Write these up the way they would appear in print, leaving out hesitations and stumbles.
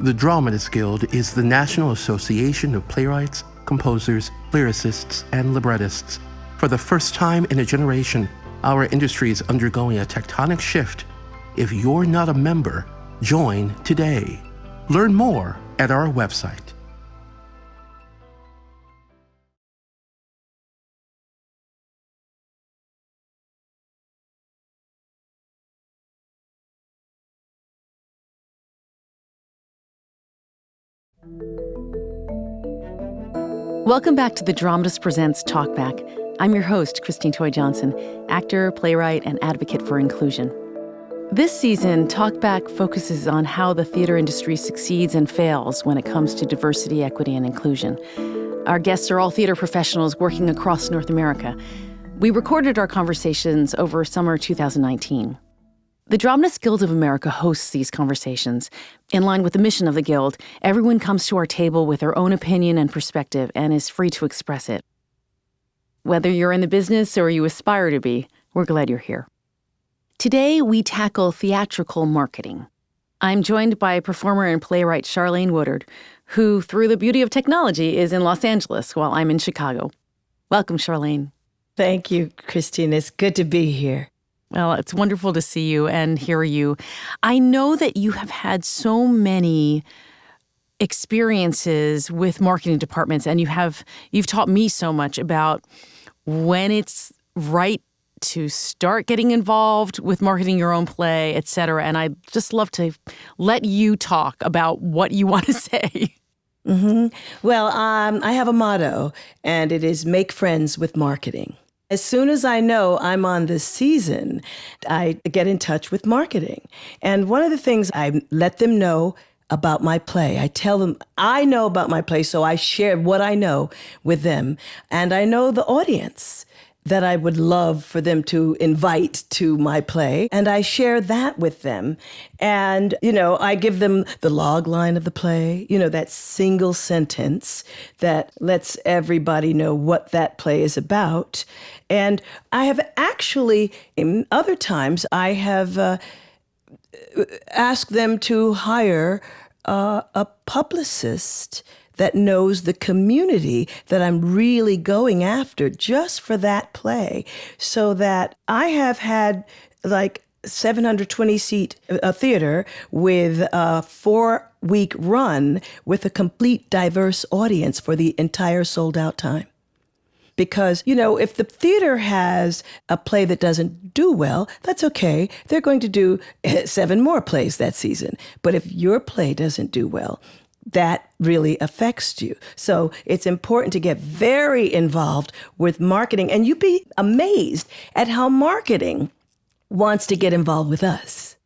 The Dramatists Guild is the National Association of Playwrights, Composers, Lyricists, and Librettists. For the first time in a generation, our industry is undergoing a tectonic shift. If you're not a member, join today. Learn more at our website. Welcome back to the Dramatists Presents Talkback. I'm your host, Christine Toy Johnson, actor, playwright, and advocate for inclusion. This season, Talkback focuses on how the theater industry succeeds and fails when it comes to diversity, equity, and inclusion. Our guests are all theater professionals working across North America. We recorded our conversations over summer 2019. The Dramatists Guild of America hosts these conversations. In line with the mission of the Guild, everyone comes to our table with their own opinion and perspective and is free to express it. Whether you're in the business or you aspire to be, we're glad you're here. Today, we tackle theatrical marketing. I'm joined by performer and playwright Charlayne Woodard, who, through the beauty of technology, is in Los Angeles while I'm in Chicago. Welcome, Charlayne. Thank you, Christine. It's good to be here. Well, it's wonderful to see you and hear you. I know that you have had so many experiences with marketing departments, and you've taught me so much about when it's right to start getting involved with marketing your own play, et cetera. And I'd just love to let you talk about what you want to say. Mm-hmm. Well, I have a motto, and it is make friends with marketing. As soon as I know I'm on this season, I get in touch with marketing. And one of the things, I let them know about my play. I tell them I know about my play, so I share what I know with them. And I know the audience that I would love for them to invite to my play. And I share that with them. And, I give them the log line of the play, that single sentence that lets everybody know what that play is about. And I have actually, in other times, I have asked them to hire a publicist that knows the community that I'm really going after just for that play, so that I have had like 720-seat theater with a 4-week run with a complete diverse audience for the entire sold-out time. Because, if the theater has a play that doesn't do well, that's okay. They're going to do 7 more plays that season. But if your play doesn't do well, that really affects you. So it's important to get very involved with marketing. And you'd be amazed at how marketing wants to get involved with us.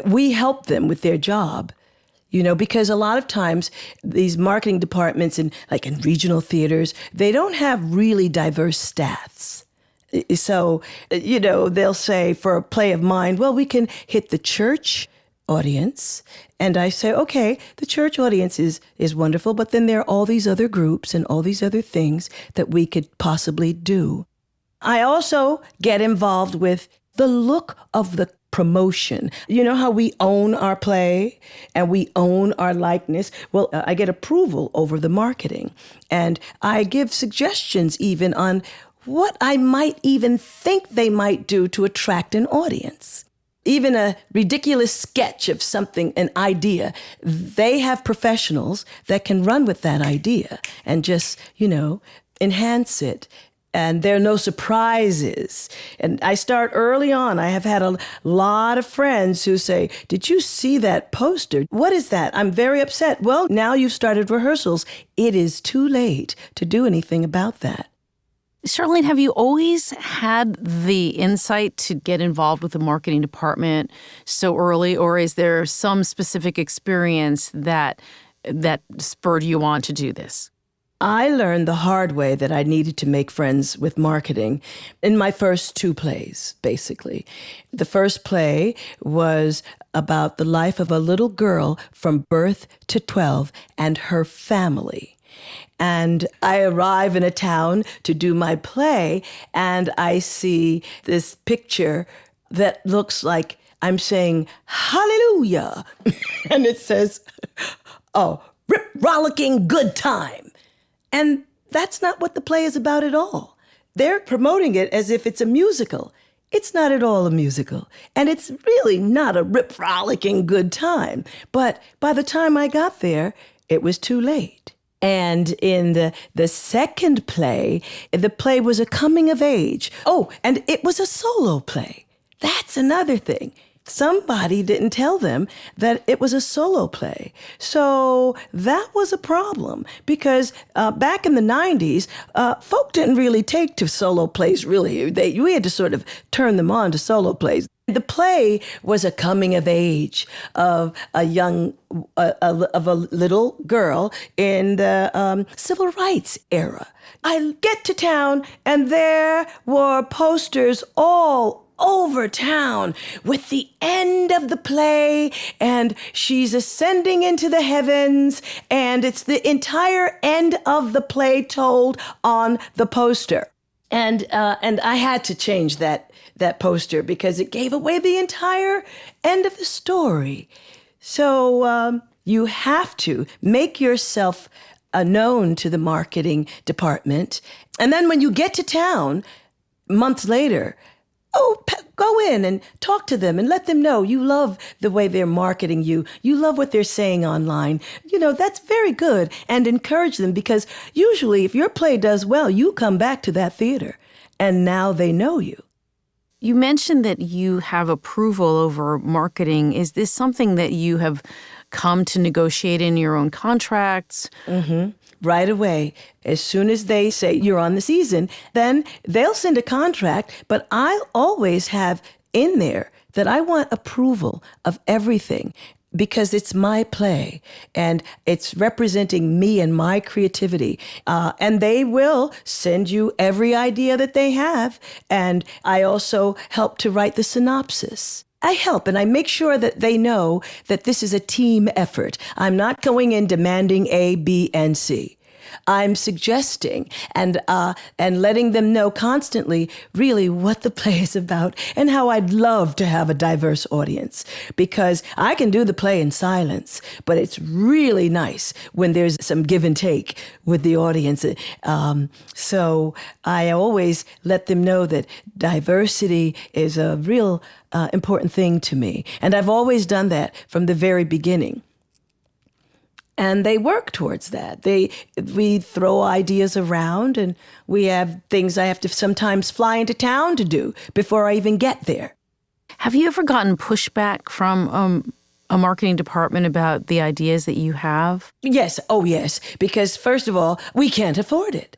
We help them with their job, because a lot of times these marketing departments in regional theaters, they don't have really diverse staffs. So, they'll say for a play of mine, well, we can hit the church audience. And I say, okay, the church audience is wonderful, but then there are all these other groups and all these other things that we could possibly do. I also get involved with the look of the promotion. You know how we own our play and we own our likeness? Well, I get approval over the marketing. And I give suggestions even on what I might even think they might do to attract an audience. Even a ridiculous sketch of something, an idea, they have professionals that can run with that idea and just, enhance it. And there are no surprises. And I start early on. I have had a lot of friends who say, did you see that poster? What is that? I'm very upset. Well, now you've started rehearsals. It is too late to do anything about that. Charlayne, have you always had the insight to get involved with the marketing department so early, or is there some specific experience that spurred you on to do this? I learned the hard way that I needed to make friends with marketing in my first 2 plays, basically. The first play was about the life of a little girl from birth to 12 and her family. And I arrive in a town to do my play, and I see this picture that looks like I'm saying, hallelujah. And it says, a rip-rollicking good time. And that's not what the play is about at all. They're promoting it as if it's a musical. It's not at all a musical. And it's really not a rip-rollicking good time. But by the time I got there, it was too late. And in the second play, the play was a coming of age. Oh, and it was a solo play. That's another thing. Somebody didn't tell them that it was a solo play. So that was a problem because back in the 90s, folk didn't really take to solo plays, really. We had to sort of turn them on to solo plays. The play was a coming of age of a little girl in the civil rights era. I get to town and there were posters all over town with the end of the play, and she's ascending into the heavens, and it's the entire end of the play told on the poster. And I had to change that poster because it gave away the entire end of the story. So you have to make yourself known to the marketing department, and then when you get to town months later, go in and talk to them and let them know you love the way they're marketing you. You love what they're saying online. That's very good. And encourage them because usually if your play does well, you come back to that theater and now they know you. You mentioned that you have approval over marketing. Is this something that you have come to negotiate in your own contracts? Mm-hmm. Right away. As soon as they say you're on the season, then they'll send a contract, but I'll always have in there that I want approval of everything because it's my play and it's representing me and my creativity. And they will send you every idea that they have. And I also help to write the synopsis. I help and I make sure that they know that this is a team effort. I'm not going in demanding A, B, and C. I'm suggesting and letting them know constantly really what the play is about and how I'd love to have a diverse audience because I can do the play in silence, but it's really nice when there's some give and take with the audience. So I always let them know that diversity is a real important thing to me. And I've always done that from the very beginning. And they work towards that. We throw ideas around and we have things I have to sometimes fly into town to do before I even get there. Have you ever gotten pushback from a marketing department about the ideas that you have? Yes. Oh, yes. Because first of all, we can't afford it.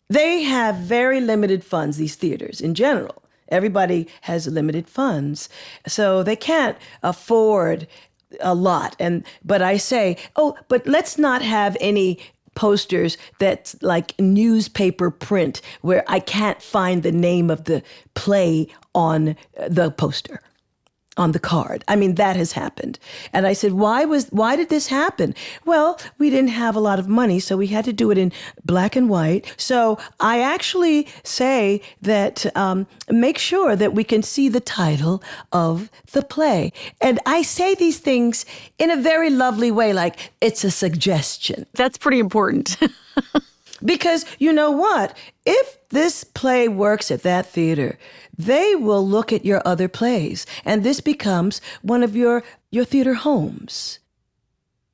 They have very limited funds, these theaters in general. Everybody has limited funds. So they can't afford a lot. But I say, but let's not have any posters that's like newspaper print where I can't find the name of the play on the poster, on the card. I mean, that has happened. And I said, why did this happen? Well, we didn't have a lot of money, so we had to do it in black and white. So I actually say that make sure that we can see the title of the play. And I say these things in a very lovely way, like it's a suggestion. That's pretty important. Because you know what? If this play works at that theater, they will look at your other plays, and this becomes one of your theater homes.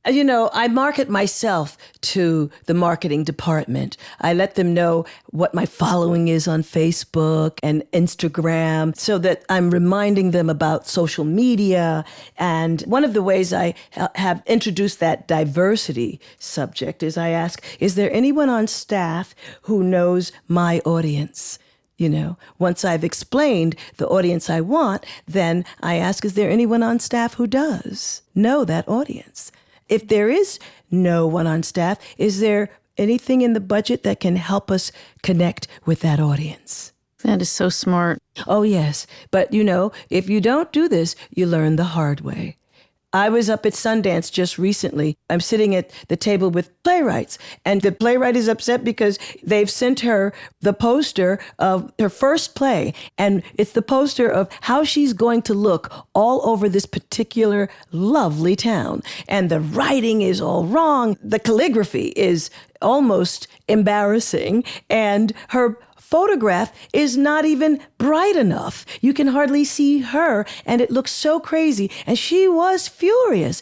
I market myself to the marketing department. I let them know what my following is on Facebook and Instagram so that I'm reminding them about social media. And one of the ways I have introduced that diversity subject is I ask, is there anyone on staff who knows my audience? Once I've explained the audience I want, then I ask, is there anyone on staff who does know that audience? If there is no one on staff, is there anything in the budget that can help us connect with that audience? That is so smart. Oh, yes. But, if you don't do this, you learn the hard way. I was up at Sundance just recently. I'm sitting at the table with playwrights, and the playwright is upset because they've sent her the poster of her first play, and it's the poster of how she's going to look all over this particular lovely town. And the writing is all wrong. The calligraphy is almost embarrassing, and her photograph is not even bright enough. You can hardly see her, and it looks so crazy. And she was furious.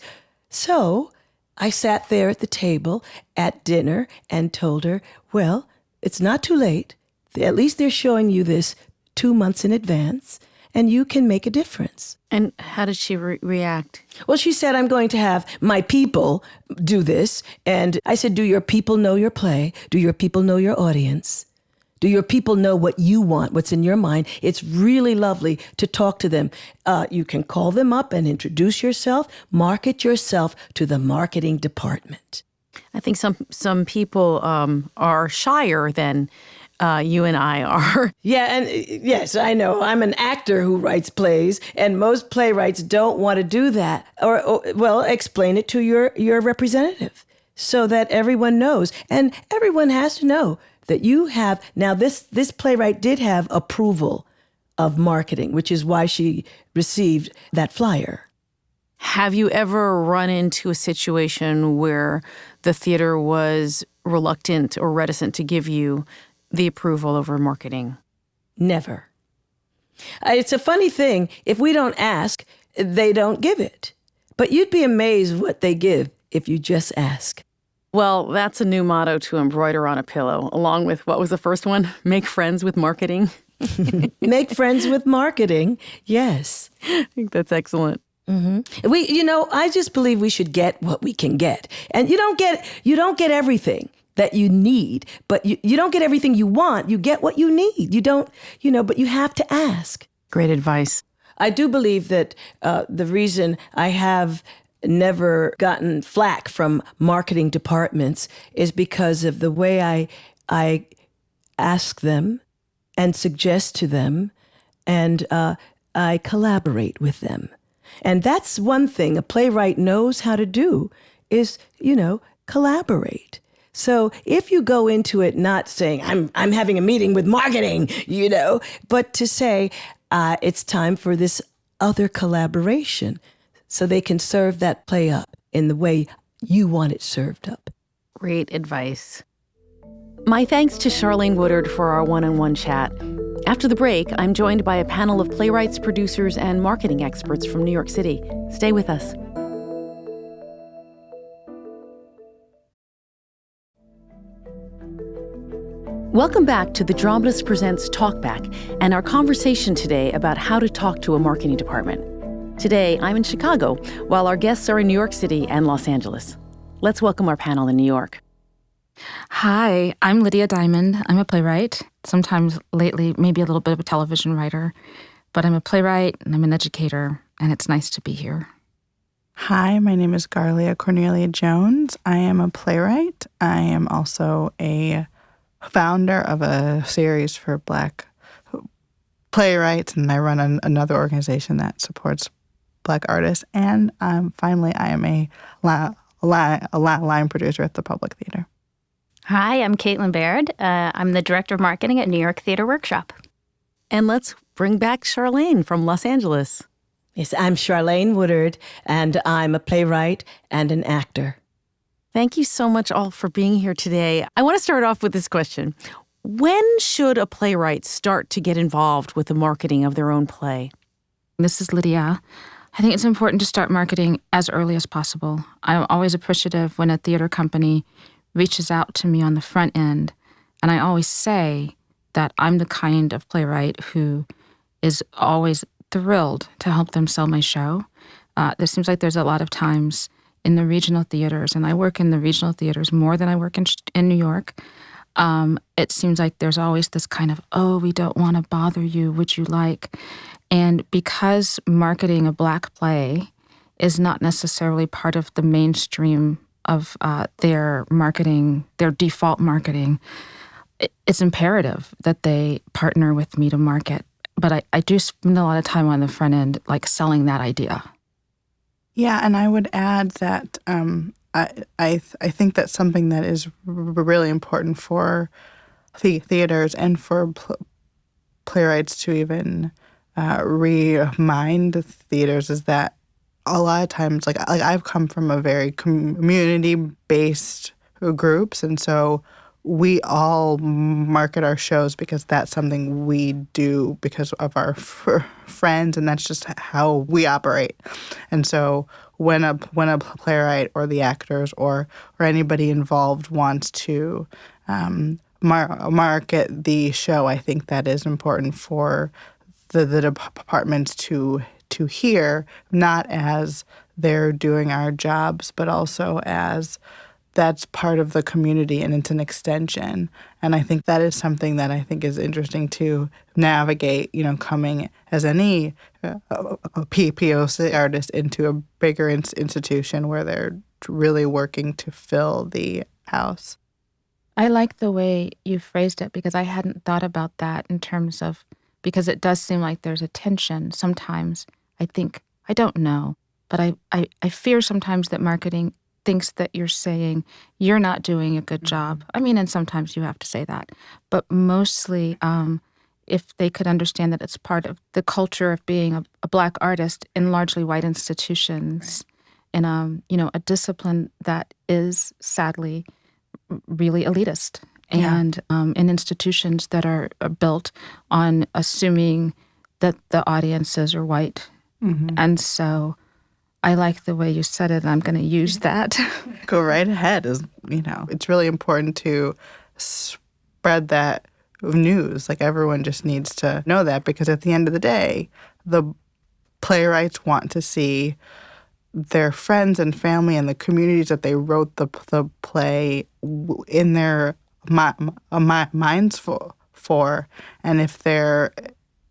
So I sat there at the table at dinner and told her, well, it's not too late. At least they're showing you this 2 months in advance, and you can make a difference. And how did she react? Well, she said, I'm going to have my people do this. And I said, do your people know your play? Do your people know your audience? Do your people know what you want, what's in your mind? It's really lovely to talk to them. You can call them up and introduce yourself, market yourself to the marketing department. I think some people are shyer than you and I are. Yeah, and yes, I know. I'm an actor who writes plays, and most playwrights don't want to do that. Or well, explain it to your representative so that everyone knows. And everyone has to know that you have, now this playwright did have approval of marketing, which is why she received that flyer. Have you ever run into a situation where the theater was reluctant or reticent to give you the approval over marketing? Never. It's a funny thing. If we don't ask, they don't give it. But you'd be amazed what they give if you just ask. Well, that's a new motto to embroider on a pillow, along with, what was the first one? Make friends with marketing. Make friends with marketing. Yes. I think that's excellent. Mm-hmm. I just believe we should get what we can get. And you don't get everything that you need, but you don't get everything you want. You get what you need. You don't, but you have to ask. Great advice. I do believe that the reason I have never gotten flack from marketing departments is because of the way I ask them and suggest to them, and I collaborate with them. And that's one thing a playwright knows how to do is, collaborate. So if you go into it not saying, I'm having a meeting with marketing, but to say, it's time for this other collaboration so they can serve that play up in the way you want it served up. Great advice. My thanks to Charlayne Woodard for our one-on-one chat. After the break, I'm joined by a panel of playwrights, producers, and marketing experts from New York City. Stay with us. Welcome back to the Dramatists Presents Talkback and our conversation today about how to talk to a marketing department. Today, I'm in Chicago, while our guests are in New York City and Los Angeles. Let's welcome our panel in New York. Hi, I'm Lydia Diamond. I'm a playwright, sometimes lately maybe a little bit of a television writer, but I'm a playwright and I'm an educator, and it's nice to be here. Hi, my name is Garlia Cornelia Jones. I am a playwright. I am also a founder of a series for Black playwrights, and I run another organization that supports Black artists. And finally, I am a line producer at the Public Theater. Hi, I'm Caitlin Baird. I'm the Director of Marketing at New York Theater Workshop. And let's bring back Charlayne from Los Angeles. Yes, I'm Charlayne Woodard, and I'm a playwright and an actor. Thank you so much all for being here today. I want to start off with this question. When should a playwright start to get involved with the marketing of their own play? This is Lydia. I think it's important to start marketing as early as possible. I'm always appreciative when a theater company reaches out to me on the front end, and I always say that I'm the kind of playwright who is always thrilled to help them sell my show. There seems like there's a lot of times in the regional theaters, and I work in the regional theaters more than I work in New York. It seems like there's always this kind of, oh, we don't want to bother you, would you like? And because marketing a Black play is not necessarily part of the mainstream of their marketing, their default marketing, it's imperative that they partner with me to market. But I do spend a lot of time on the front end, like selling that idea. Yeah, and I would add that I think that's something that is really important for theaters and for playwrights to even remind theaters is that a lot of times, like I've come from a very community-based groups, and so we all market our shows because that's something we do because of our friends, and that's just how we operate. And so when a playwright or the actors or anybody involved wants to market the show, I think that is important for the departments to hear, not as they're doing our jobs, but also as that's part of the community and it's an extension. And I think that is something that I think is interesting to navigate, coming as any POC artist into a bigger institution where they're really working to fill the house. I like the way you phrased it because I hadn't thought about that in terms of, because it does seem like there's a tension sometimes. I think, I don't know, but I fear sometimes that marketing thinks that you're saying you're not doing a good job. I mean, and sometimes you have to say that. But mostly, if they could understand that it's part of the culture of being a Black artist in largely white institutions, in a discipline that is sadly really elitist, and in institutions that are built on assuming that the audiences are white. And so I like the way you said it, and I'm going to use that. Go right ahead. It's really important to spread that news. Like, everyone just needs to know that, because at the end of the day, the playwrights want to see their friends and family and the communities that they wrote the play in their minds for. And if there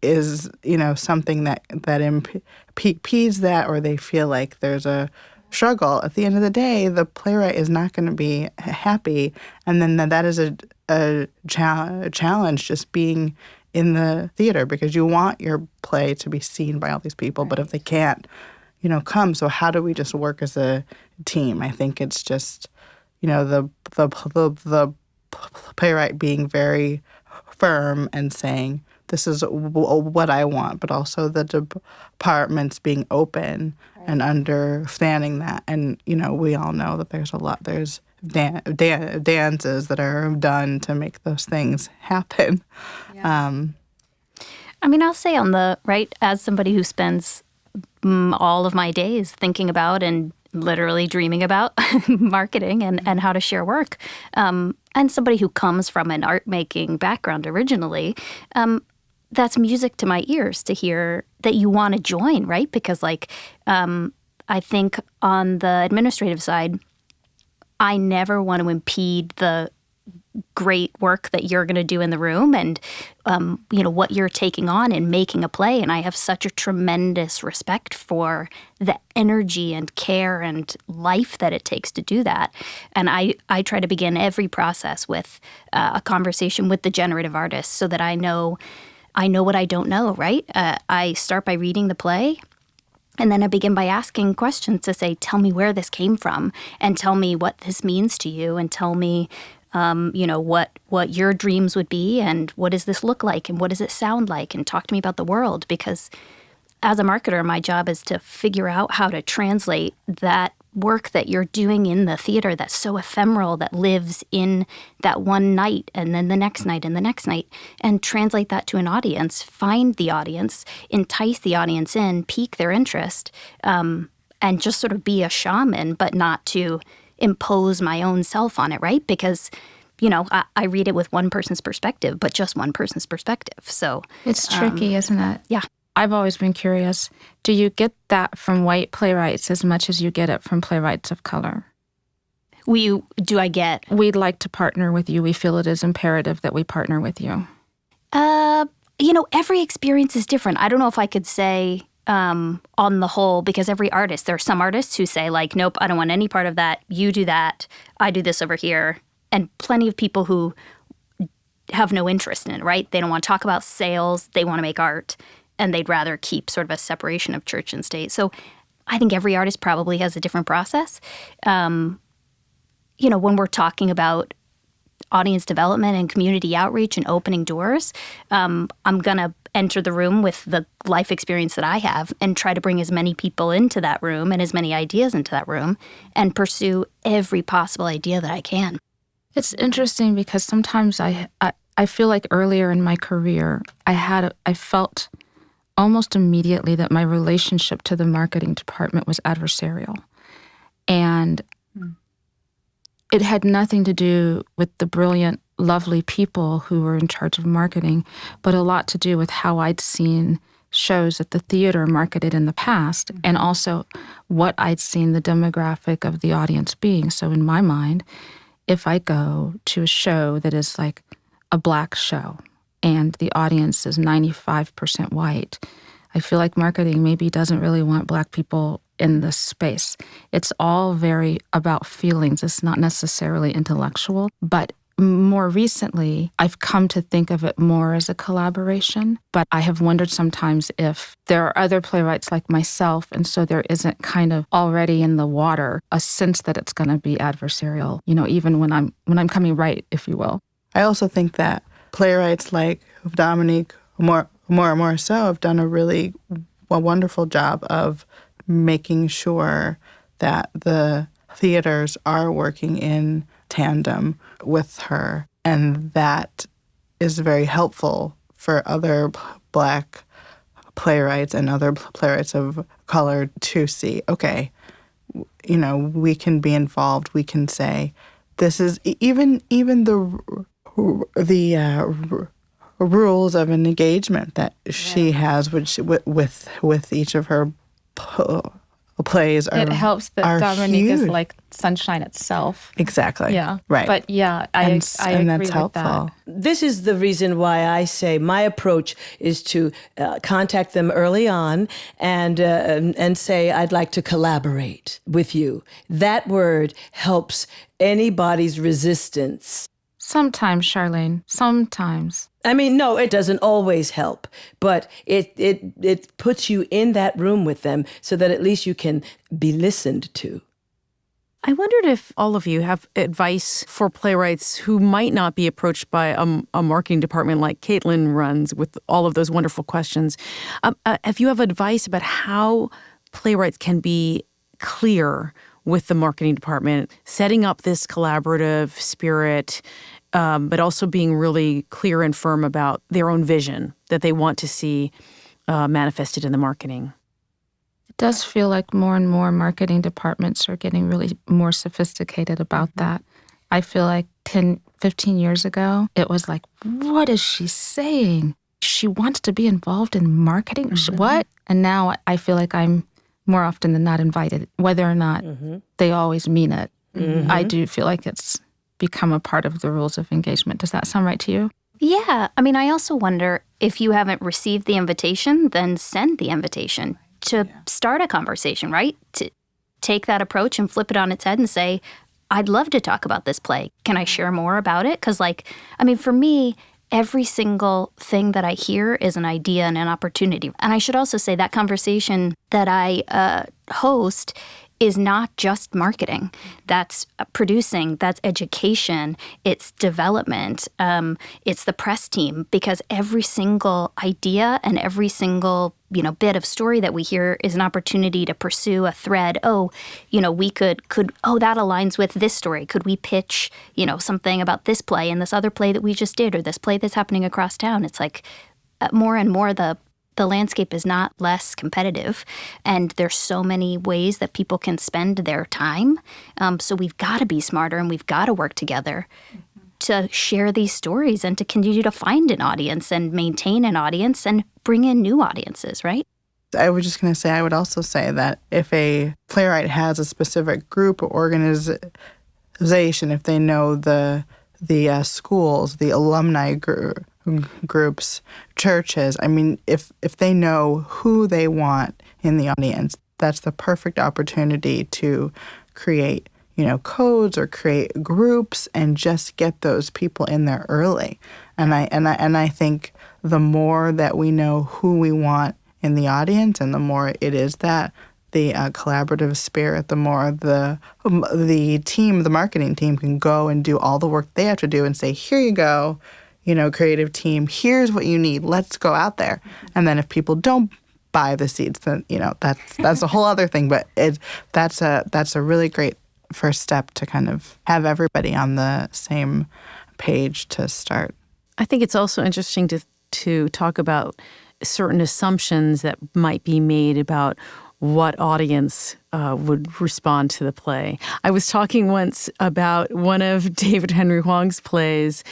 is, something that impedes that, or they feel like there's a struggle, at the end of the day, the playwright is not going to be happy. And then that is a challenge, just being in the theater, because you want your play to be seen by all these people. But if they can't, come, so how do we just work as a team? I think it's just, the playwright being very firm and saying, this is what I want, but also the departments being open and understanding that. And, we all know that there's dances that are done to make those things happen. I mean, I'll say as somebody who spends all of my days thinking about and literally dreaming about marketing and how to share work, and somebody who comes from an art-making background originally, that's music to my ears to hear that you want to join, right? Because, I think on the administrative side, I never want to impede the great work that you're going to do in the room and, what you're taking on in making a play. And I have such a tremendous respect for the energy and care and life that it takes to do that. And I try to begin every process with a conversation with the generative artist so that I know what I don't know, right? I start by reading the play. And then I begin by asking questions to say, tell me where this came from, and tell me what this means to you, and tell me, what your dreams would be, and what does this look like, and what does it sound like, and talk to me about the world. Because as a marketer, my job is to figure out how to translate that work that you're doing in the theater that's so ephemeral, that lives in that one night and then the next night and the next night, and translate that to an audience, find the audience, entice the audience in, pique their interest, and just sort of be a shaman, but not to impose my own self on it, right? Because, I read it with one person's perspective, but just one person's perspective. So it's tricky, isn't it? Yeah. I've always been curious, do you get that from white playwrights as much as you get it from playwrights of color? We'd like to partner with you. We feel it is imperative that we partner with you. Every experience is different. I don't know if I could say on the whole, because every artist, there are some artists who say, nope, I don't want any part of that. You do that. I do this over here. And plenty of people who have no interest in it, right? They don't want to talk about sales. They want to make art. And they'd rather keep sort of a separation of church and state. So I think every artist probably has a different process. You know, when we're talking about audience development and community outreach and opening doors, I'm going to enter the room with the life experience that I have and try to bring as many people into that room and as many ideas into that room and pursue every possible idea that I can. It's interesting because sometimes I feel like earlier in my career, I felt almost immediately that my relationship to the marketing department was adversarial. And it had nothing to do with the brilliant, lovely people who were in charge of marketing, but a lot to do with how I'd seen shows at the theater marketed in the past, and also what I'd seen the demographic of the audience being. So in my mind, if I go to a show that is like a Black show and the audience is 95% white, I feel like marketing maybe doesn't really want Black people in this space. It's all very about feelings. It's not necessarily intellectual. But more recently, I've come to think of it more as a collaboration. But I have wondered sometimes if there are other playwrights like myself, and so there isn't kind of already in the water a sense that it's going to be adversarial, you know, even when I'm coming right, if you will. I also think that playwrights like Dominique, more so, have done a wonderful job of making sure that the theaters are working in tandem with her. And that is very helpful for other Black playwrights and other playwrights of color to see, okay, you know, we can be involved. We can say, this is even the rules of an engagement that she has, which with each of her plays are. It helps that Dominique huge. is like sunshine itself. Exactly. Yeah. Right. But yeah, I agree that's with helpful. that. This is the reason why I say my approach is to contact them early on and say, I'd like to collaborate with you. That word helps anybody's resistance. Sometimes, Charlayne, sometimes. I mean, no, it doesn't always help, but it puts you in that room with them so that at least you can be listened to. I wondered if all of you have advice for playwrights who might not be approached by a marketing department like Caitlin runs with all of those wonderful questions. If you have advice about how playwrights can be clear with the marketing department, setting up this collaborative spirit, but also being really clear and firm about their own vision that they want to see manifested in the marketing. It does feel like more and more marketing departments are getting really more sophisticated about that. I feel like 10, 15 years ago, it was like, what is she saying? She wants to be involved in marketing? What? And now I feel like I'm more often than not invited, whether or not they always mean it. I do feel like it's become a part of the rules of engagement. Does that sound right to you? Yeah. I mean, I also wonder if you haven't received the invitation, then send the invitation to start a conversation, right? To take that approach and flip it on its head and say, I'd love to talk about this play. Can I share more about it? Because, for me, every single thing that I hear is an idea and an opportunity. And I should also say that conversation that I host is not just marketing. That's producing, that's education, it's development, it's the press team, because every single idea and every single, bit of story that we hear is an opportunity to pursue a thread. We could that aligns with this story. Could we pitch, something about this play and this other play that we just did, or this play that's happening across town? It's like more and more the landscape is not less competitive, and there's so many ways that people can spend their time. So we've got to be smarter, and we've got to work together to share these stories and to continue to find an audience and maintain an audience and bring in new audiences, right? I was just going to say, I would also say that if a playwright has a specific group or organization, if they know the schools, the alumni groups, churches, if they know who they want in the audience, that's the perfect opportunity to create, codes or create groups and just get those people in there early. And I think the more that we know who we want in the audience and the more it is that, the collaborative spirit, the more the marketing team can go and do all the work they have to do and say, here you go, creative team, here's what you need. Let's go out there. And then if people don't buy the seats, then, that's a whole other thing. But that's a really great first step to kind of have everybody on the same page to start. I think it's also interesting to talk about certain assumptions that might be made about what audience would respond to the play. I was talking once about one of David Henry Hwang's plays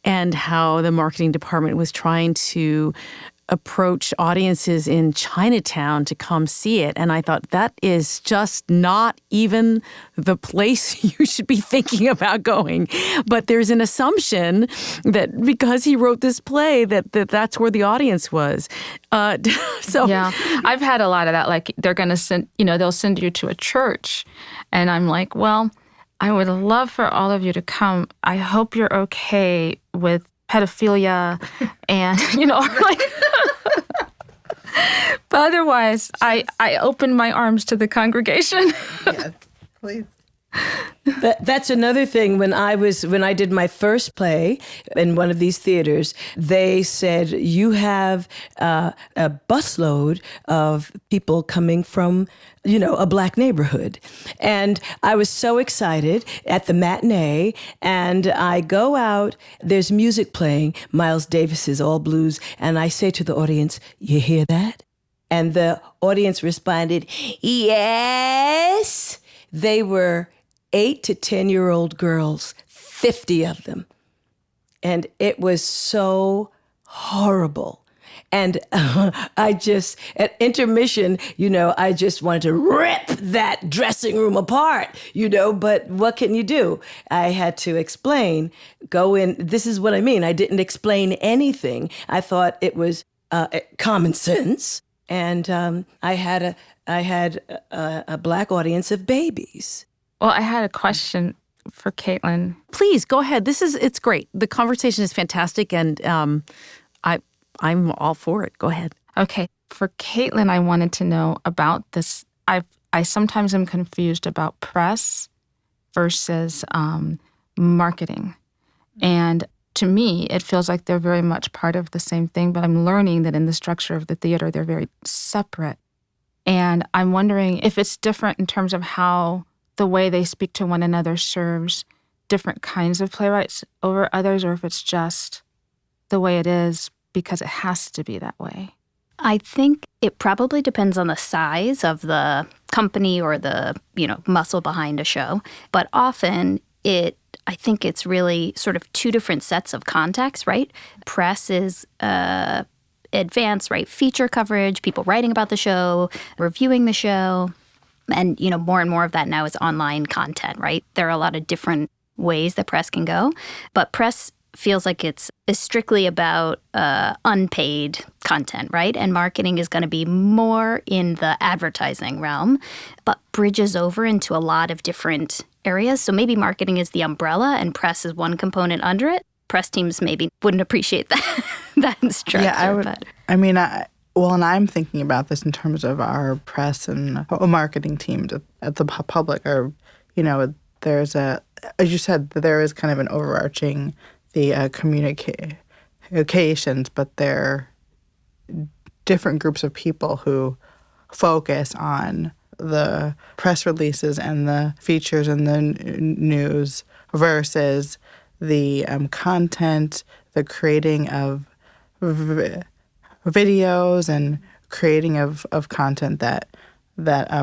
and how the marketing department was trying to approach audiences in Chinatown to come see it. And I thought, that is just not even the place you should be thinking about going. But there's an assumption that because he wrote this play, that's where the audience was. Yeah, I've had a lot of that. Like, they're going to send, they'll send you to a church. And I'm like, well, I would love for all of you to come. I hope you're okay with pedophilia and, like... But otherwise, I open my arms to the congregation. Yes, please. That's another thing. When I did my first play in one of these theaters, they said, you have a busload of people coming from, a Black neighborhood. And I was so excited at the matinee, and I go out, there's music playing, Miles Davis's All Blues, and I say to the audience, you hear that? And the audience responded, yes. They were 8 to 10-year-old girls, 50 of them. And it was so horrible. And at intermission, I just wanted to rip that dressing room apart, but what can you do? I had to explain, go in, this is what I mean. I didn't explain anything. I thought it was common sense. And I had a Black audience of babies. Well, I had a question for Caitlin. Please, go ahead. It's great. The conversation is fantastic, and I'm all for it. Go ahead. Okay. For Caitlin, I wanted to know about this. I sometimes am confused about press versus marketing. And to me, it feels like they're very much part of the same thing, but I'm learning that in the structure of the theater, they're very separate. And I'm wondering if it's different in terms of how the way they speak to one another serves different kinds of playwrights over others, or if it's just the way it is because it has to be that way. I think it probably depends on the size of the company or the, muscle behind a show. But often I think it's really sort of two different sets of contexts, right? Press is advanced, right? Feature coverage, people writing about the show, reviewing the show. And, more and more of that now is online content, right? There are a lot of different ways that press can go. But press feels like it's strictly about unpaid content, right? And marketing is going to be more in the advertising realm, but bridges over into a lot of different areas. So maybe marketing is the umbrella and press is one component under it. Press teams maybe wouldn't appreciate that structure. Yeah, I would. But. I mean, and I'm thinking about this in terms of our press and marketing teams at the public. Or, there's as you said, there is kind of an overarching communications, but they're different groups of people who focus on the press releases and the features and the news versus the content, the creating of videos and creating of content that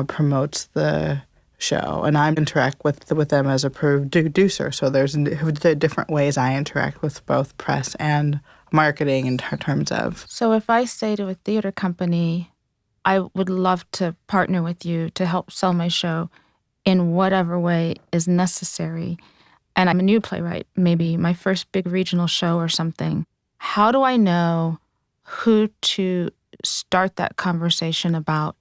promotes the show. And I interact with them as a producer. So there's different ways I interact with both press and marketing in terms of. So if I say to a theater company, I would love to partner with you to help sell my show in whatever way is necessary, and I'm a new playwright, maybe my first big regional show or something, how do I know who to start that conversation about,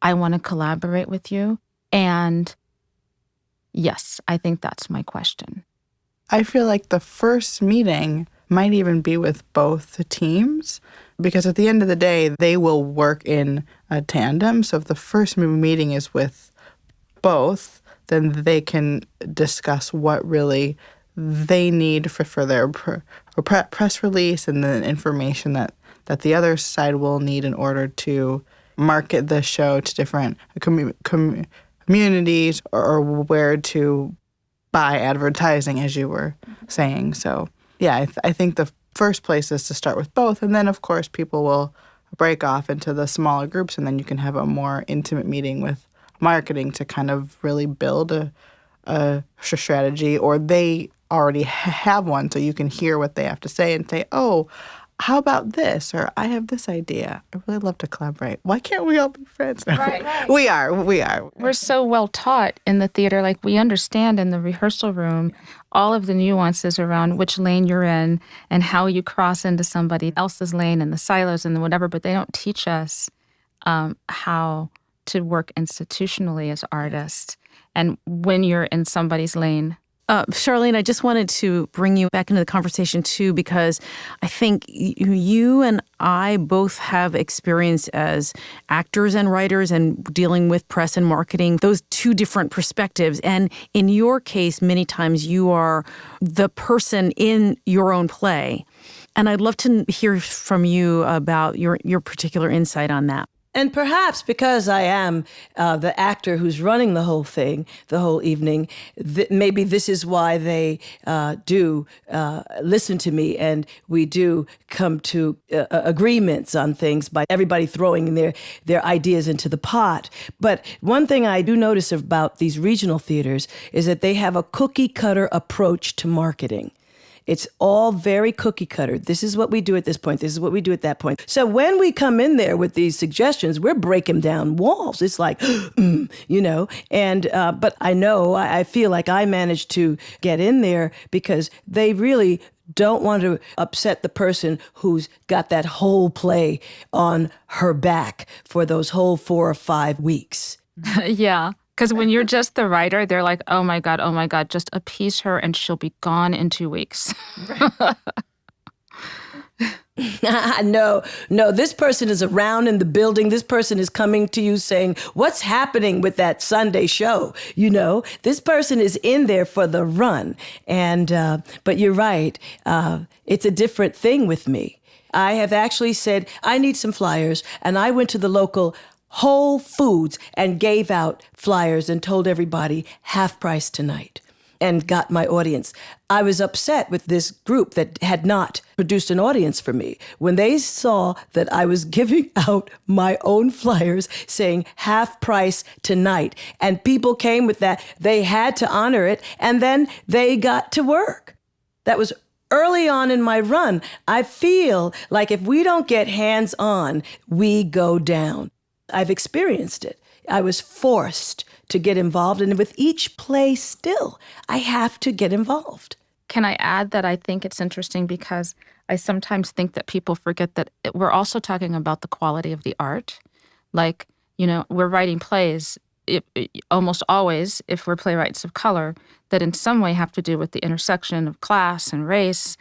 I want to collaborate with you? And yes, I think that's my question. I feel like the first meeting might even be with both the teams because at the end of the day, they will work in a tandem. So if the first meeting is with both, then they can discuss what really they need for their press release and the information that the other side will need in order to market the show to different communities or where to buy advertising, as you were saying. So, yeah, I think the first place is to start with both. And then, of course, people will break off into the smaller groups, and then you can have a more intimate meeting with marketing to kind of really build a strategy, or they already have one, so you can hear what they have to say and say, oh, how about this? Or I have this idea. I really love to collaborate. Why can't we all be friends? Right. We are. We're so well taught in the theater. Like, we understand in the rehearsal room all of the nuances around which lane you're in and how you cross into somebody else's lane and the silos and whatever, but they don't teach us how to work institutionally as artists. And when you're in somebody's lane. Charlayne, I just wanted to bring you back into the conversation too, because I think you and I both have experience as actors and writers and dealing with press and marketing, those two different perspectives. And in your case, many times you are the person in your own play. And I'd love to hear from you about your particular insight on that. And perhaps because I am the actor who's running the whole thing, the whole evening, maybe this is why they do listen to me, and we do come to agreements on things by everybody throwing their ideas into the pot. But one thing I do notice about these regional theaters is that they have a cookie-cutter approach to marketing. It's all very cookie cutter. This is what we do at this point. This is what we do at that point. So when we come in there with these suggestions, we're breaking down walls. It's like, and but I feel like I managed to get in there because they really don't want to upset the person who's got that whole play on her back for those whole 4 or 5 weeks. Yeah. Because when you're just the writer, they're like, oh my God, just appease her and she'll be gone in 2 weeks. No, this person is around in the building. This person is coming to you saying, what's happening with that Sunday show? This person is in there for the run. And, but you're right. It's a different thing with me. I have actually said, I need some flyers. And I went to the local Whole Foods and gave out flyers and told everybody half price tonight and got my audience. I was upset with this group that had not produced an audience for me. When they saw that I was giving out my own flyers saying half price tonight, and people came with that, they had to honor it, and then they got to work. That was early on in my run. I feel like if we don't get hands-on, we go down. I've experienced it. I was forced to get involved, and with each play still, I have to get involved. Can I add that I think it's interesting because I sometimes think that people forget that we're also talking about the quality of the art. Like, we're writing plays, almost always, if we're playwrights of color, that in some way have to do with the intersection of class and race.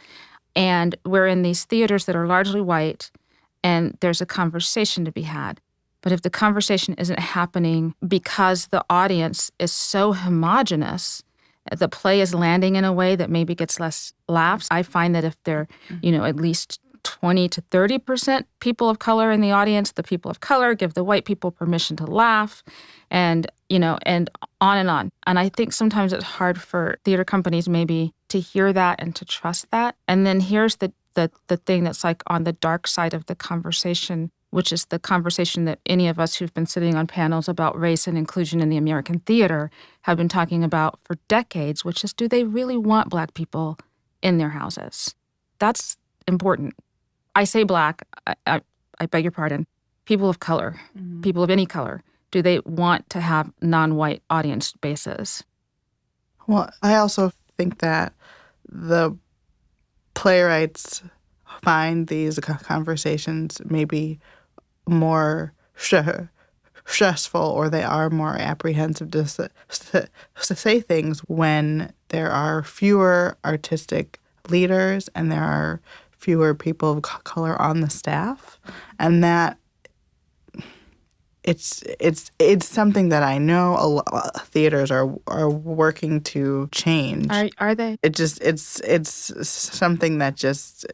And we're in these theaters that are largely white, and there's a conversation to be had. But if the conversation isn't happening because the audience is so homogenous, the play is landing in a way that maybe gets less laughs. I find that if there, at least 20 to 30% people of color in the audience, the people of color give the white people permission to laugh, and, and on and on. And I think sometimes it's hard for theater companies maybe to hear that and to trust that. And then here's the thing that's like on the dark side of the conversation, which is the conversation that any of us who've been sitting on panels about race and inclusion in the American theater have been talking about for decades, which is, do they really want Black people in their houses? That's important. I say Black, I beg your pardon, people of color, people of any color. Do they want to have non-white audience bases? Well, I also think that the playwrights find these conversations maybe more stressful, or they are more apprehensive to say things when there are fewer artistic leaders and there are fewer people of color on the staff, and that it's something that I know a lot of theaters are working to change. Are they? It's something that just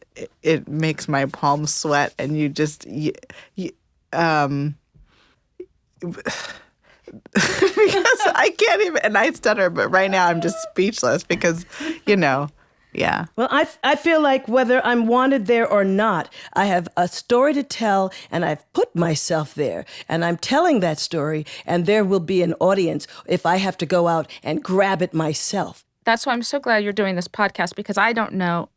it makes my palms sweat, and because I can't even, and I stutter, but right now I'm just speechless because, yeah. Well, I feel like whether I'm wanted there or not, I have a story to tell, and I've put myself there, and I'm telling that story, and there will be an audience if I have to go out and grab it myself. That's why I'm so glad you're doing this podcast, because I don't know,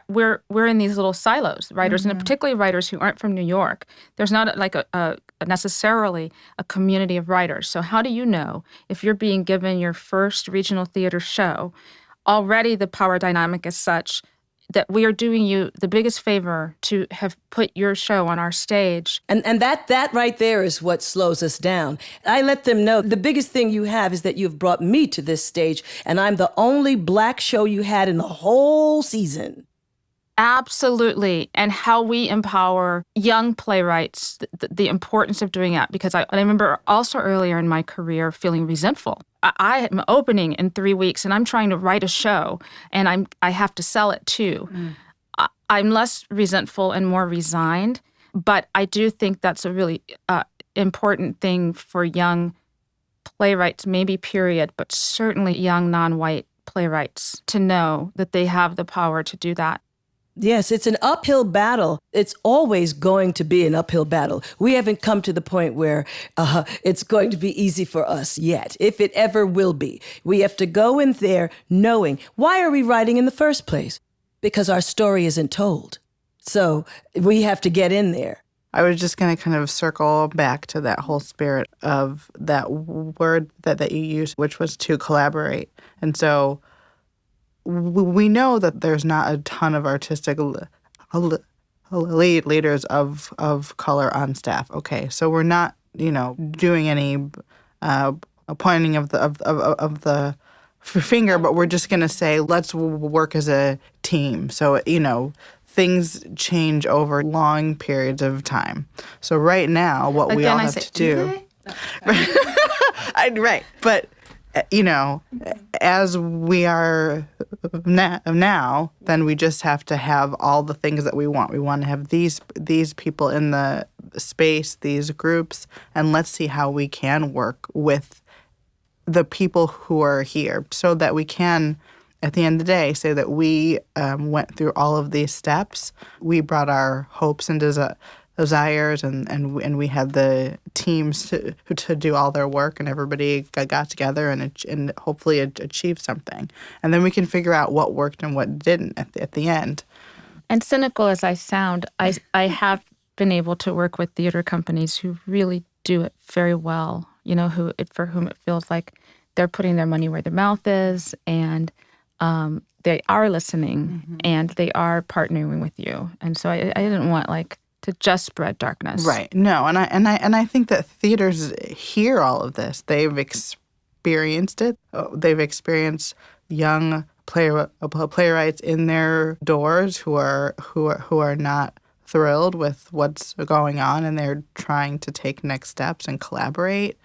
we're in these little silos, writers, and particularly writers who aren't from New York. There's not like a necessarily a community of writers. So how do you know if you're being given your first regional theater show? Already the power dynamic is such that we are doing you the biggest favor to have put your show on our stage. And that right there is what slows us down. I let them know the biggest thing you have is that you've brought me to this stage, and I'm the only Black show you had in the whole season. Absolutely. And how we empower young playwrights, the importance of doing that. Because I remember also earlier in my career feeling resentful. I am opening in 3 weeks, and I'm trying to write a show, and I have to sell it too. I'm less resentful and more resigned, but I do think that's a really important thing for young playwrights, maybe period, but certainly young non-white playwrights to know that they have the power to do that. Yes, it's an uphill battle. It's always going to be an uphill battle. We haven't come to the point where it's going to be easy for us yet, if it ever will be. We have to go in there knowing, why are we writing in the first place? Because our story isn't told. So we have to get in there. I was just going to kind of circle back to that whole spirit of that word that you used, which was to collaborate. And so we know that there's not a ton of artistic leaders of color on staff. Okay, so we're not, doing any pointing of the finger, but we're just gonna say let's work as a team. So things change over long periods of time. So right now, what we all have to do, right, but. As we are now, then we just have to have all the things that we want. We want to have these people in the space, these groups, and let's see how we can work with the people who are here so that we can, at the end of the day, say that we went through all of these steps. We brought our hopes and desires, and we had the teams to do all their work, and everybody got together and hopefully achieved something. And then we can figure out what worked and what didn't at the end. And cynical as I sound, I have been able to work with theater companies who really do it very well, for whom it feels like they're putting their money where their mouth is, and they are listening, and they are partnering with you. And so I didn't want to just spread darkness. Right. No, and I think that theaters hear all of this. They've experienced it. They've experienced young playwrights in their doors who are not thrilled with what's going on, and they're trying to take next steps and collaborate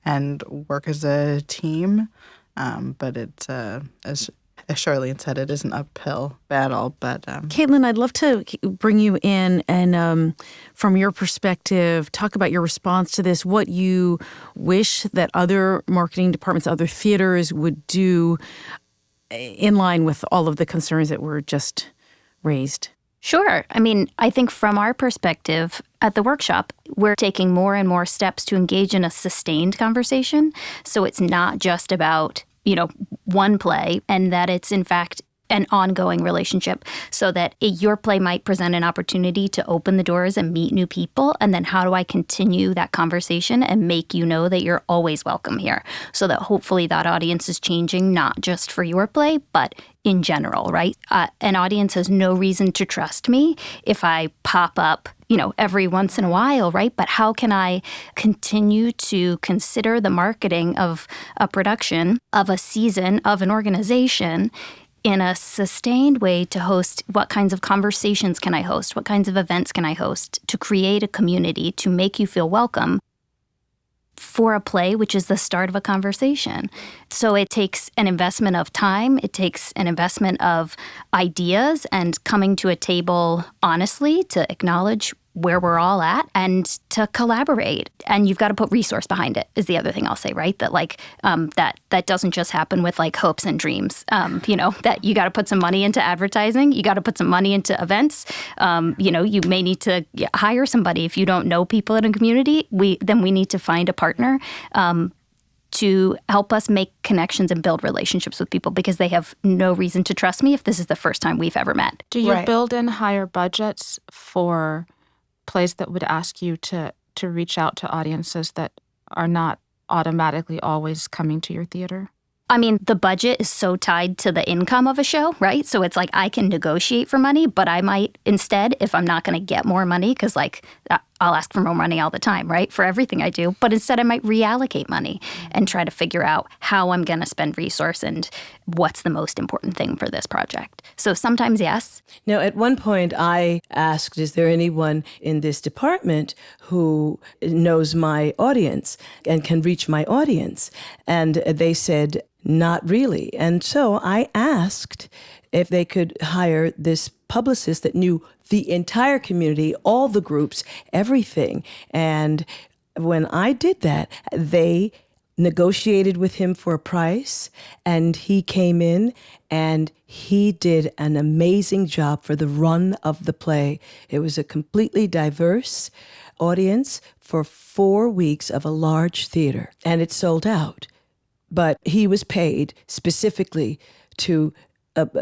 and work as a team. But it's as Charlayne said, it is an uphill battle. But Caitlin, I'd love to bring you in and, from your perspective, talk about your response to this, what you wish that other marketing departments, other theaters would do in line with all of the concerns that were just raised. Sure. I think from our perspective at the workshop, we're taking more and more steps to engage in a sustained conversation. So it's not just about one play, and that it's in fact an ongoing relationship, so that your play might present an opportunity to open the doors and meet new people. And then how do I continue that conversation and make you know that you're always welcome here, so that hopefully that audience is changing, not just for your play, but in general, right? An audience has no reason to trust me if I pop up every once in a while, right? But how can I continue to consider the marketing of a production, of a season, of an organization in a sustained way to host what kinds of conversations can I host, what kinds of events can I host to create a community, to make you feel welcome for a play, which is the start of a conversation. So it takes an investment of time, it takes an investment of ideas and coming to a table honestly to acknowledge where we're all at and to collaborate. And you've got to put resource behind it is the other thing I'll say, right? That that doesn't just happen with like hopes and dreams. That you got to put some money into advertising. You got to put some money into events. You may need to hire somebody if you don't know people in a community. Then we need to find a partner to help us make connections and build relationships with people because they have no reason to trust me if this is the first time we've ever met. Do you build in higher budgets for plays that would ask you to reach out to audiences that are not automatically always coming to your theater? I mean, the budget is so tied to the income of a show, right? So it's like I can negotiate for money, but I might instead, if I'm not going to get more money, because I'll ask for more money all the time, right, for everything I do, but instead I might reallocate money and try to figure out how I'm going to spend resource and what's the most important thing for this project. So sometimes, yes. Now, at one point I asked, is there anyone in this department who knows my audience and can reach my audience? And they said, not really. And so I asked if they could hire this publicist that knew the entire community, all the groups, everything. And when I did that, they negotiated with him for a price, and he came in and he did an amazing job for the run of the play. It was a completely diverse audience for 4 weeks of a large theater, and it sold out. But he was paid specifically to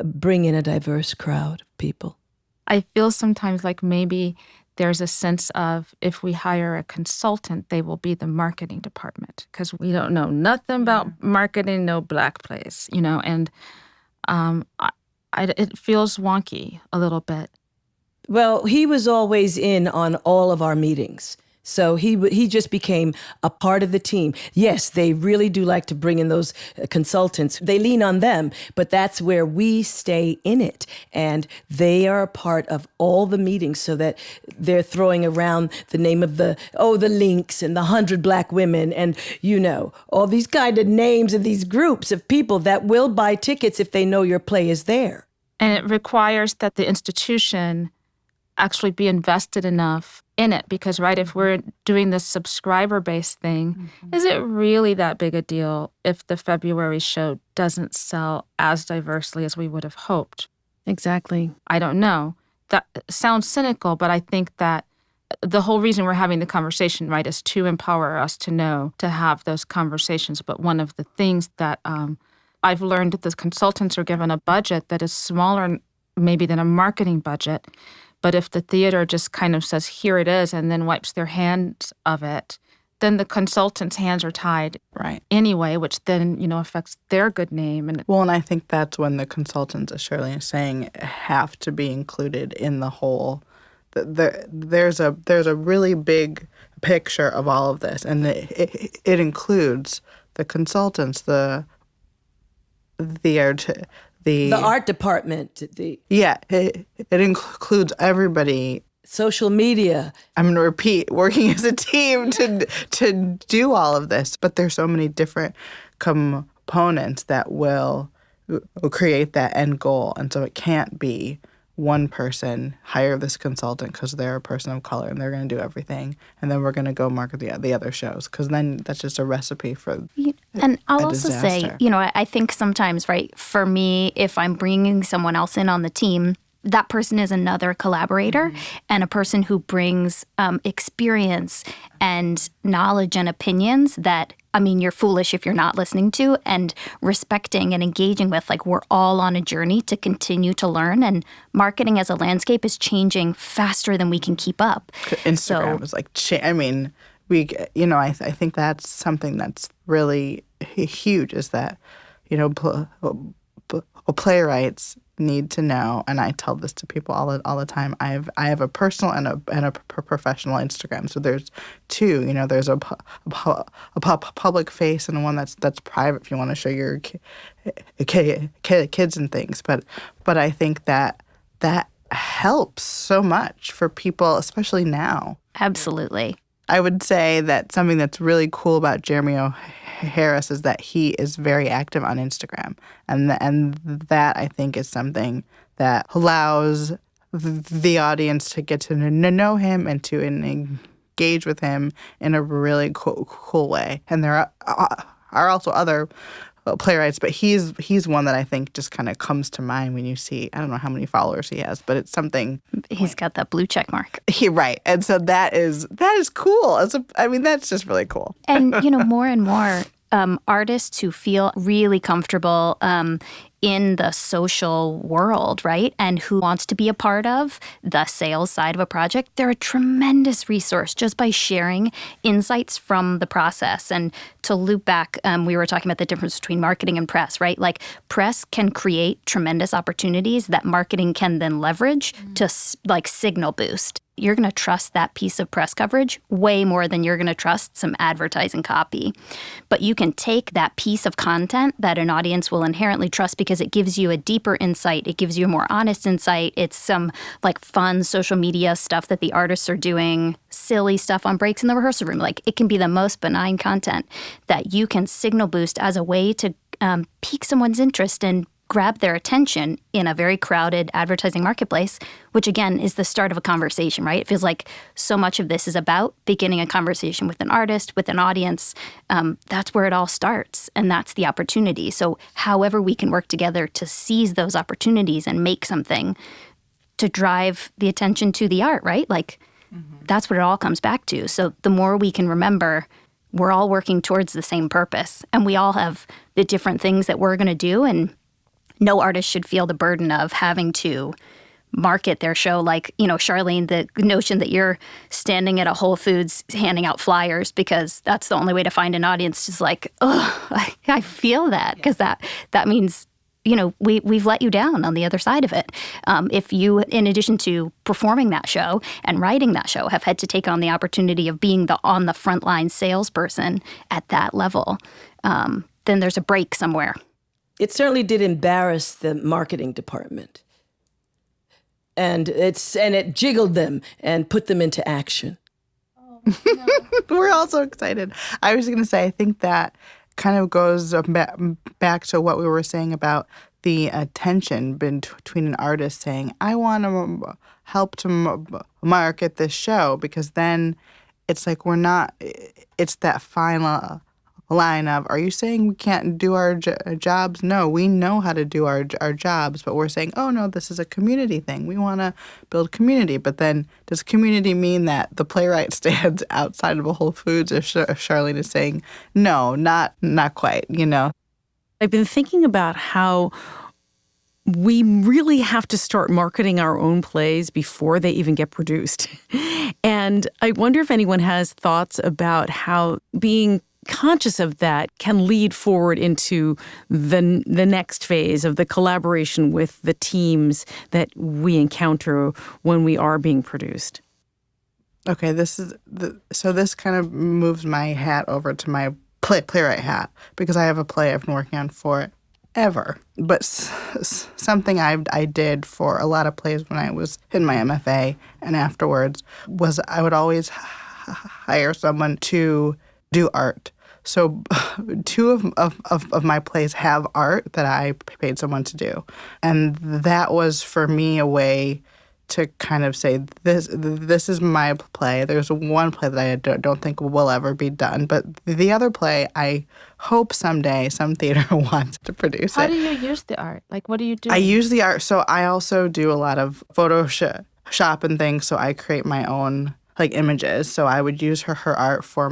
bring in a diverse crowd of people. I feel sometimes like maybe there's a sense of if we hire a consultant, they will be the marketing department because we don't know nothing about marketing, no Black plays, and it feels wonky a little bit. Well, he was always in on all of our meetings. So he just became a part of the team. Yes, they really do like to bring in those consultants. They lean on them, but that's where we stay in it. And they are a part of all the meetings so that they're throwing around the name of the Links and the 100 Black women and, all these kind of names of these groups of people that will buy tickets if they know your play is there. And it requires that the institution actually be invested enough in it because, right, if we're doing this subscriber-based thing, is it really that big a deal if the February show doesn't sell as diversely as we would have hoped? Exactly. I don't know. That sounds cynical, but I think that the whole reason we're having the conversation, right, is to empower us to know, to have those conversations. But one of the things that I've learned that the consultants are given a budget that is smaller maybe than a marketing budget. But if the theater just kind of says, here it is, and then wipes their hands of it, then the consultant's hands are tied anyway, which then, affects their good name. And I think that's when the consultants, as Charlayne is saying, have to be included in the whole. There's a really big picture of all of this, and it includes the consultants, the art department. It includes everybody. Social media. I'm going to repeat, working as a team to do all of this. But there's so many different components that will create that end goal. And so it can't be one person, hire this consultant because they're a person of color and they're going to do everything. And then we're going to go market the other shows because then that's just a recipe for And I'll also disaster. say, I think sometimes, right, for me, if I'm bringing someone else in on the team, that person is another collaborator and a person who brings experience and knowledge and opinions that, you're foolish if you're not listening to and respecting and engaging with. Like, we're all on a journey to continue to learn, and marketing as a landscape is changing faster than we can keep up. Instagram is like, I think that's something that's really huge is that, playwrights need to know, and I tell this to people all the time. I have a personal and a professional Instagram. So there's two. There's a public face and one that's private if you want to show your kids and things. But I think that helps so much for people, especially now. Absolutely. I would say that something that's really cool about Jeremy O'Harris is that he is very active on Instagram. And that, I think, is something that allows the audience to get to know him and to engage with him in a really cool way. And there are also other playwrights, but he's one that I think just kind of comes to mind when you see, I don't know how many followers he has, but it's something. He's got that blue check mark. Right. And so that is cool. That's just really cool. And, more and more artists who feel really comfortable in the social world, right? And who wants to be a part of the sales side of a project, they're a tremendous resource just by sharing insights from the process. And to loop back, we were talking about the difference between marketing and press, right? Like press can create tremendous opportunities that marketing can then leverage to signal boost. You're going to trust that piece of press coverage way more than you're going to trust some advertising copy. But you can take that piece of content that an audience will inherently trust because it gives you a deeper insight. It gives you a more honest insight. It's some fun social media stuff that the artists are doing, silly stuff on breaks in the rehearsal room. It can be the most benign content that you can signal boost as a way to pique someone's interest and grab their attention in a very crowded advertising marketplace, which again is the start of a conversation, right? It feels like so much of this is about beginning a conversation with an artist, with an audience. That's where it all starts, and that's the opportunity. So however we can work together to seize those opportunities and make something to drive the attention to the art, right? That's what it all comes back to. So the more we can remember we're all working towards the same purpose, and we all have the different things that we're going to do, and no artist should feel the burden of having to market their show Charlayne, the notion that you're standing at a Whole Foods handing out flyers because that's the only way to find an audience is I feel that because that means, we've let you down on the other side of it. If you, in addition to performing that show and writing that show, have had to take on the opportunity of being the on the front line salesperson at that level, then there's a break somewhere. It certainly did embarrass the marketing department. And it jiggled them and put them into action. Oh, no. We're all so excited. I was going to say, I think that kind of goes back to what we were saying about the tension between an artist saying, I want to help to market this show, because then it's it's that final line of, are you saying we can't do our jobs? No, we know how to do our jobs, but we're saying, oh, no, this is a community thing. We want to build community. But then does community mean that the playwright stands outside of a Whole Foods, if Charlayne is saying, no, not quite, I've been thinking about how we really have to start marketing our own plays before they even get produced. And I wonder if anyone has thoughts about how being conscious of that can lead forward into the next phase of the collaboration with the teams that we encounter when we are being produced. Okay, this kind of moves my hat over to my playwright hat, because I have a play I've been working on forever. But something I did for a lot of plays when I was in my MFA and afterwards was I would always hire someone to do art. So 2 of my plays have art that I paid someone to do. And that was, for me, a way to kind of say, this is my play. There's one play that I don't think will ever be done. But the other play, I hope someday some theater wants to produce it. How do you use the art? What do you do? I use the art. So I also do a lot of Photoshop and things. So I create my own images. So I would use her art for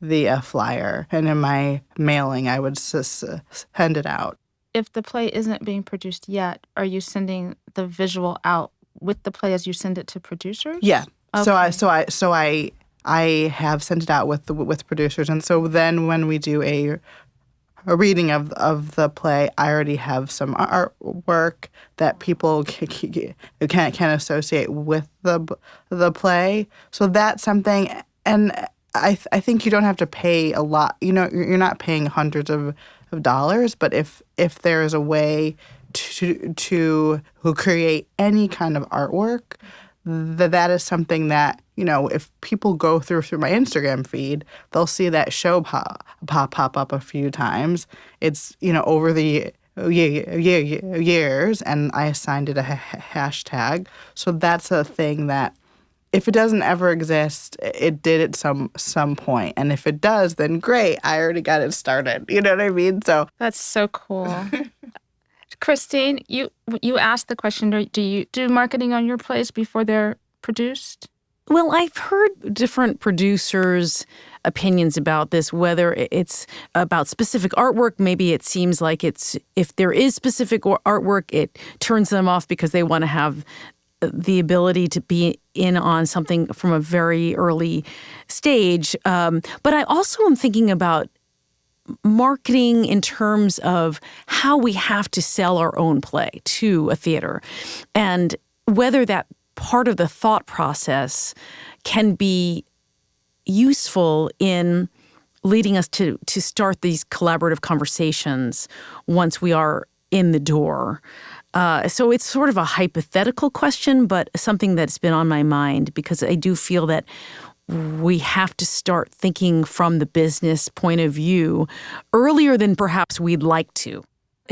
the flyer, and in my mailing, I would send it out. If the play isn't being produced yet, are you sending the visual out with the play as you send it to producers? Yeah. Okay. So I have sent it out with producers, and so then when we do a reading of the play, I already have some artwork that people can associate with the play. So that's something, and I think you don't have to pay a lot. You're not paying hundreds of dollars, but if there is a way to create any kind of artwork, that is something that, if people go through my Instagram feed, they'll see that show pop up a few times. It's, over the years, and I assigned it a hashtag. So that's a thing that, if it doesn't ever exist, it did at some point. And if it does, then great, I already got it started. You know what I mean? So That's so cool. Christine, you asked the question, do you do marketing on your plays before they're produced? Well, I've heard different producers' opinions about this, whether it's about specific artwork. Maybe it seems like if there is specific artwork, it turns them off because they want to have the ability to be in on something from a very early stage. But I also am thinking about marketing in terms of how we have to sell our own play to a theater, and whether that part of the thought process can be useful in leading us to start these collaborative conversations once we are in the door. So it's sort of a hypothetical question, but something that's been on my mind, because I do feel that we have to start thinking from the business point of view earlier than perhaps we'd like to.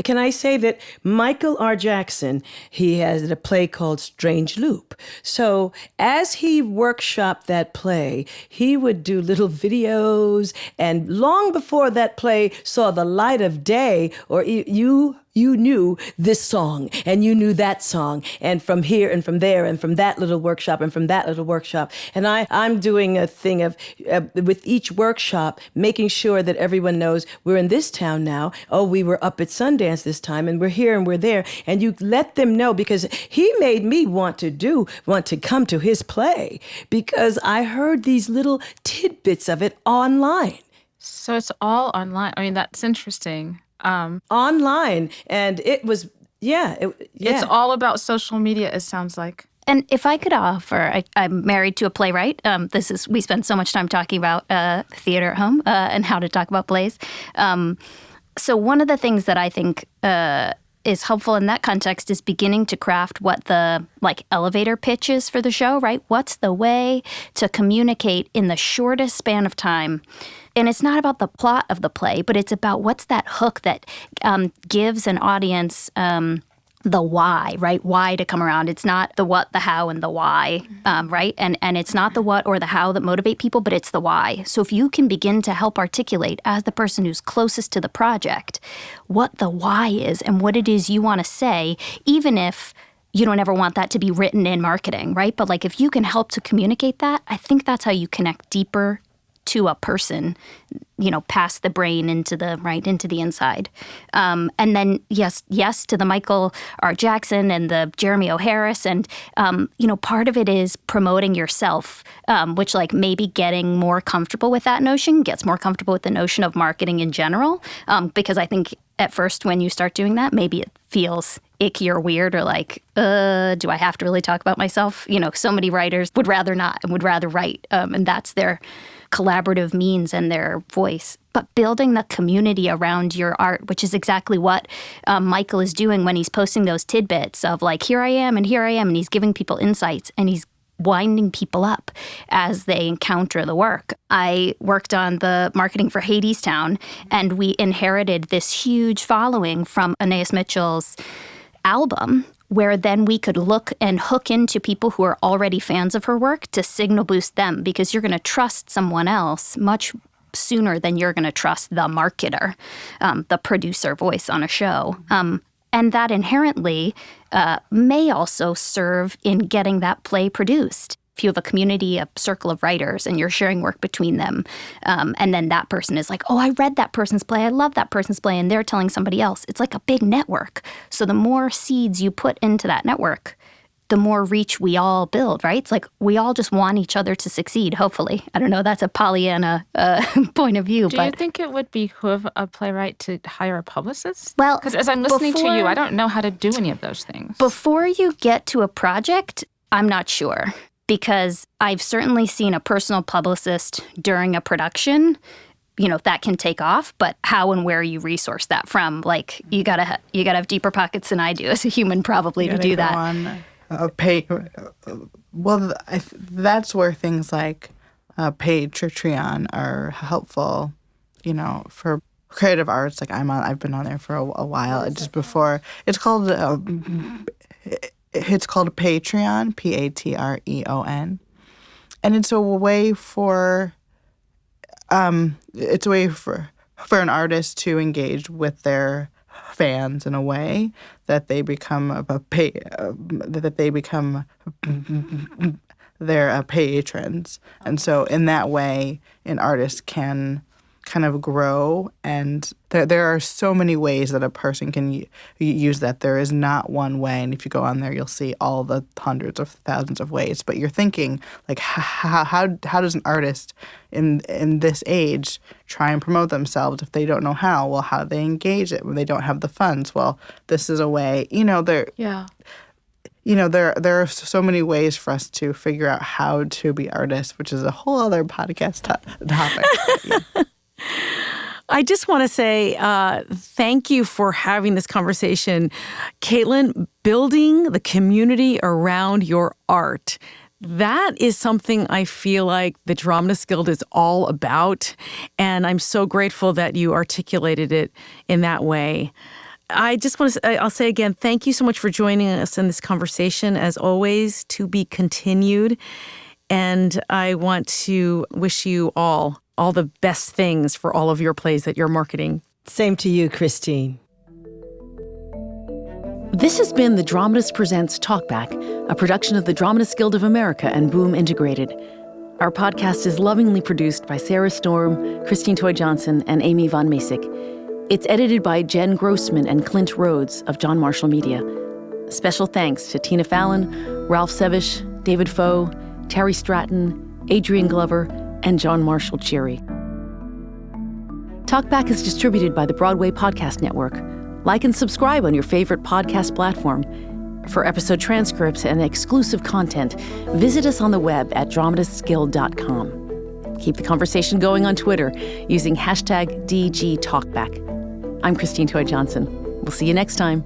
Can I say that Michael R. Jackson, he has a play called Strange Loop. So as he workshopped that play, he would do little videos, and long before that play saw the light of day, or you knew this song and you knew that song, and from here and from there and from that little workshop and from that little workshop. And I'm doing a thing of with each workshop, making sure that everyone knows we're in this town now. Oh, we were up at Sundance this time, and we're here and we're there. And you let them know, because he made me want to come to his play, because I heard these little tidbits of it online. So it's all online. I mean, that's interesting. Online, and it was It's all about social media, it sounds like. And if I could offer, I'm married to a playwright. We spend so much time talking about theater at home and how to talk about plays. So one of the things that I think is helpful in that context is beginning to craft what the elevator pitch is for the show, right? What's the way to communicate in the shortest span of time? And it's not about the plot of the play, but it's about what's that hook that gives an audience the why, right? Why to come around. It's not the what, the how, and the why, right? And it's not the what or the how that motivate people, but it's the why. So if you can begin to help articulate, as the person who's closest to the project, what the why is and what it is you want to say, even if you don't ever want that to be written in marketing, right? But if you can help to communicate that, I think that's how you connect deeper to a person, past the brain into the inside. And then yes to the Michael R. Jackson and the Jeremy O. Harris. And, part of it is promoting yourself, which maybe getting more comfortable with that notion, gets more comfortable with the notion of marketing in general. Because I think at first when you start doing that, maybe it feels icky or weird, or do I have to really talk about myself? So many writers would rather not and would rather write. And that's their collaborative means and their voice. But building the community around your art, which is exactly what Michael is doing when he's posting those tidbits of here I am, and he's giving people insights, and he's winding people up as they encounter the work. I worked on the marketing for Hadestown, and we inherited this huge following from Anais Mitchell's album, where then we could look and hook into people who are already fans of her work to signal boost them, because you're going to trust someone else much sooner than you're going to trust the marketer, the producer voice on a show. And that inherently may also serve in getting that play produced. If you have a community, a circle of writers, and you're sharing work between them, and then that person is like, oh, I read that person's play, I love that person's play, and they're telling somebody else. It's like a big network. So the more seeds you put into that network, the more reach we all build, right? It's like we all just want each other to succeed, hopefully. I don't know, that's a Pollyanna point of view. Do you think it would behoove a playwright to hire a publicist? Well, because as I'm listening to you, I don't know how to do any of those things. Before you get to a project, I'm not sure. Because I've certainly seen a personal publicist during a production, that can take off, but how and where you resource that from, like, you gotta have deeper pockets than I do as a human probably to do that. That's where things like Patreon are helpful, for creative arts. Like I've been on there for a while. Just before it's called Patreon, Patreon, and it's a way for an artist to engage with their fans in a way that they become their patrons. And so in that way, an artist can kind of grow, and there are so many ways that a person can use that. There is not one way, and if you go on there, you'll see all the hundreds of thousands of ways. But you're thinking, like, how does an artist in this age try and promote themselves if they don't know how? Well, how do they engage it when they don't have the funds? Well, this is a way. There are so many ways for us to figure out how to be artists, which is a whole other podcast topic. I just want to say thank you for having this conversation. Caitlin, building the community around your art, that is something I feel like the Dramatists Guild is all about, and I'm so grateful that you articulated it in that way. I just want to I'll say again, thank you so much for joining us in this conversation, as always, to be continued. And I want to wish you all the best things for all of your plays that you're marketing. Same to you, Christine. This has been The Dramatists Presents Talkback, a production of the Dramatists Guild of America and Boom Integrated. Our podcast is lovingly produced by Sarah Storm, Christine Toy Johnson, and Amy Von Masick. It's edited by Jen Grossman and Clint Rhodes of John Marshall Media. Special thanks to Tina Fallon, Ralph Sevish, David Foe, Terry Stratton, Adrian Glover, and John Marshall Cheery. Talkback is distributed by the Broadway Podcast Network. Like and subscribe on your favorite podcast platform. For episode transcripts and exclusive content, visit us on the web at dramatistsguild.com. Keep the conversation going on Twitter using #DGTalkback. I'm Christine Toy Johnson. We'll see you next time.